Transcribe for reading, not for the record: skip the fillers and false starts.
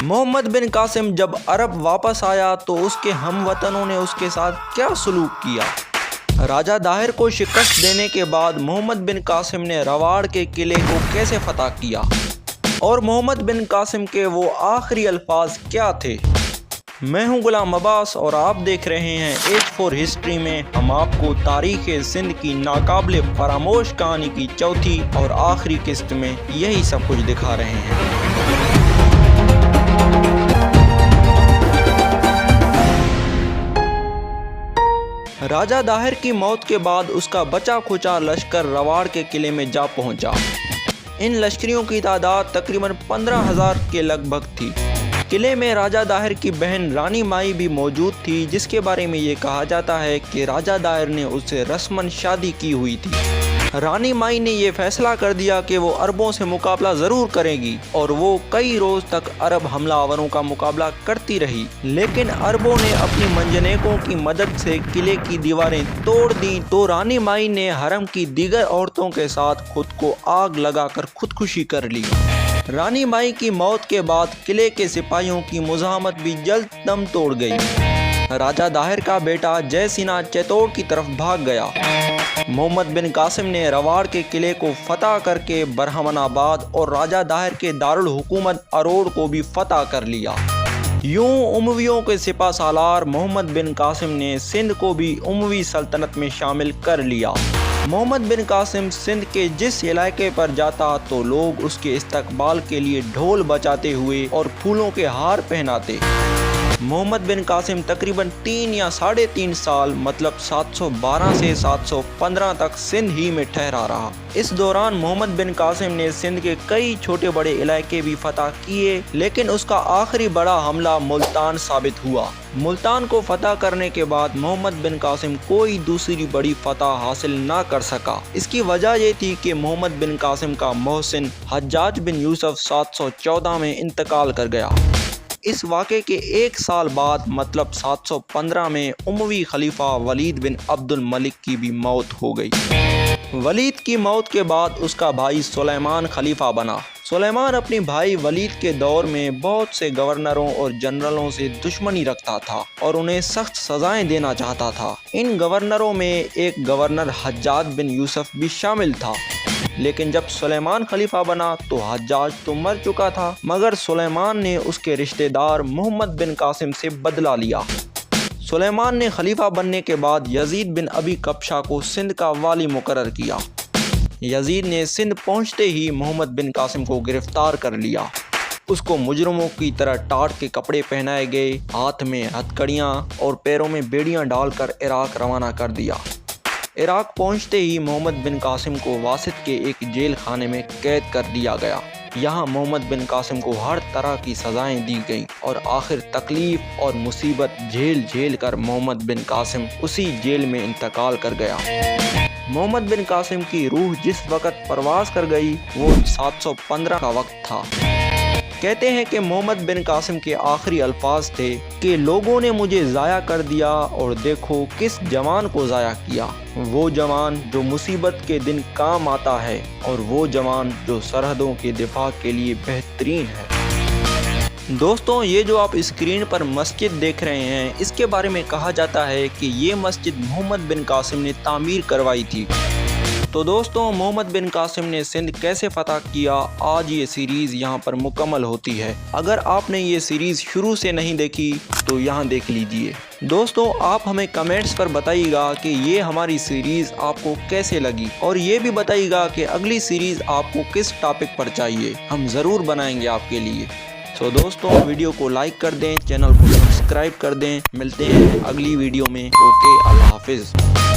मोहम्मद बिन कासिम जब अरब वापस आया तो उसके हमवतनों ने उसके साथ क्या सलूक किया। राजा दाहिर को शिकस्त देने के बाद मोहम्मद बिन कासिम ने रवाड़ के किले को कैसे फतह किया और मोहम्मद बिन कासिम के वो आखिरी अल्फाज क्या थे। मैं हूं गुलाम अब्बास और आप देख रहे हैं H4 हिस्ट्री में हम आपको तारीख़ सिंध की नाकाबिले फरामोश कहानी की चौथी और आखिरी किस्त में यही सब कुछ दिखा रहे हैं। राजा दाहिर की मौत के बाद उसका बचा खुचा लश्कर रवाड़ के किले में जा पहुंचा। इन लश्करियों की तादाद तकरीबन 15,000 के लगभग थी। किले में राजा दाहिर की बहन रानी माई भी मौजूद थी, जिसके बारे में ये कहा जाता है कि राजा दाहिर ने उससे रस्मन शादी की हुई थी। रानी माई ने यह फैसला कर दिया कि वो अरबों से मुकाबला ज़रूर करेगी और वो कई रोज़ तक अरब हमलावरों का मुकाबला करती रही, लेकिन अरबों ने अपनी मंजनेकों की मदद से किले की दीवारें तोड़ दी तो रानी माई ने हरम की दीगर औरतों के साथ खुद को आग लगाकर खुदकुशी कर ली। रानी माई की मौत के बाद किले के सिपाहियों की मुज़ाहमत भी जल्द दम तोड़ गई। राजा दाहिर का बेटा जय सिन्हा चित्तौड़ की तरफ भाग गया। मोहम्मद बिन कासिम ने रवाड़ के किले को फतह करके बरहमनाबाद और राजा दाहिर के दारुल हुकूमत अरोड़ को भी फतह कर लिया। यूं उमवियों के सिपा सालार मोहम्मद बिन कासिम ने सिंध को भी उमवी सल्तनत में शामिल कर लिया। मोहम्मद बिन कासिम सिंध के जिस इलाके पर जाता तो लोग उसके इस्तकबाल के लिए ढोल बजाते हुए और फूलों के हार पहनाते। मोहम्मद बिन कासिम तकरीबन 3 या 3.5 साल मतलब 712 से 715 तक सिंध ही में ठहरा रहा। इस दौरान मोहम्मद बिन कासिम ने सिंध के कई छोटे बड़े इलाके भी फतह किए, लेकिन उसका आखिरी बड़ा हमला मुल्तान साबित हुआ। मुल्तान को फतह करने के बाद मोहम्मद बिन कासिम कोई दूसरी बड़ी फतह हासिल ना कर सका। इसकी वजह ये थी कि मोहम्मद बिन कासिम का मोहसिन हज्जाज बिन यूसुफ 714 में इंतकाल कर गया। इस वाक़े के 1 साल बाद मतलब 715 में उमवी खलीफा वलीद बिन अब्दुल मलिक की भी मौत हो गई। वलीद की मौत के बाद उसका भाई सुलेमान खलीफा बना। सुलेमान अपने भाई वलीद के दौर में बहुत से गवर्नरों और जनरलों से दुश्मनी रखता था और उन्हें सख्त सजाएं देना चाहता था। इन गवर्नरों में एक गवर्नर हज्जाज बिन यूसुफ भी शामिल था, लेकिन जब सुलेमान खलीफा बना तो हज्जाज तो मर चुका था, मगर सुलेमान ने उसके रिश्तेदार मोहम्मद बिन कासिम से बदला लिया। सुलेमान ने खलीफा बनने के बाद यजीद बिन अबी कबशा को सिंध का वाली मुकर्रर किया। यजीद ने सिंध पहुंचते ही मोहम्मद बिन कासिम को गिरफ्तार कर लिया। उसको मुजरमों की तरह टाट के कपड़े पहनाए गए, हाथ में हथकड़ियाँ और पैरों में बेड़ियाँ डालकर इराक रवाना कर दिया। इराक पहुंचते ही मोहम्मद बिन कासिम को वासित के एक जेल खाने में कैद कर दिया गया। यहाँ मोहम्मद बिन कासिम को हर तरह की सज़ाएं दी गईं और आखिर तकलीफ़ और मुसीबत झेल कर मोहम्मद बिन कासिम उसी जेल में इंतकाल कर गया। मोहम्मद बिन कासिम की रूह जिस वक़्त परवाज़ कर गई वो 715 का वक्त था। कहते हैं कि मोहम्मद बिन कासिम के आखिरी अल्फाज थे कि लोगों ने मुझे ज़ाया कर दिया और देखो किस जवान को ज़ाया किया, वो जवान जो मुसीबत के दिन काम आता है और वो जवान जो सरहदों के दिफा के लिए बेहतरीन है। दोस्तों, ये जो आप स्क्रीन पर मस्जिद देख रहे हैं, इसके बारे में कहा जाता है कि ये मस्जिद मोहम्मद बिन कासिम ने तामीर करवाई थी। तो दोस्तों, मोहम्मद बिन कासिम ने सिंध कैसे फतह किया, आज ये सीरीज़ यहाँ पर मुकम्मल होती है। अगर आपने ये सीरीज़ शुरू से नहीं देखी तो यहाँ देख लीजिए। दोस्तों, आप हमें कमेंट्स पर बताइएगा कि ये हमारी सीरीज़ आपको कैसे लगी और ये भी बताइएगा कि अगली सीरीज़ आपको किस टॉपिक पर चाहिए, हम ज़रूर बनाएंगे आपके लिए। तो दोस्तों, वीडियो को लाइक कर दें, चैनल को सब्सक्राइब कर दें। मिलते हैं अगली वीडियो में। ओके, अल्लाह हाफिज़।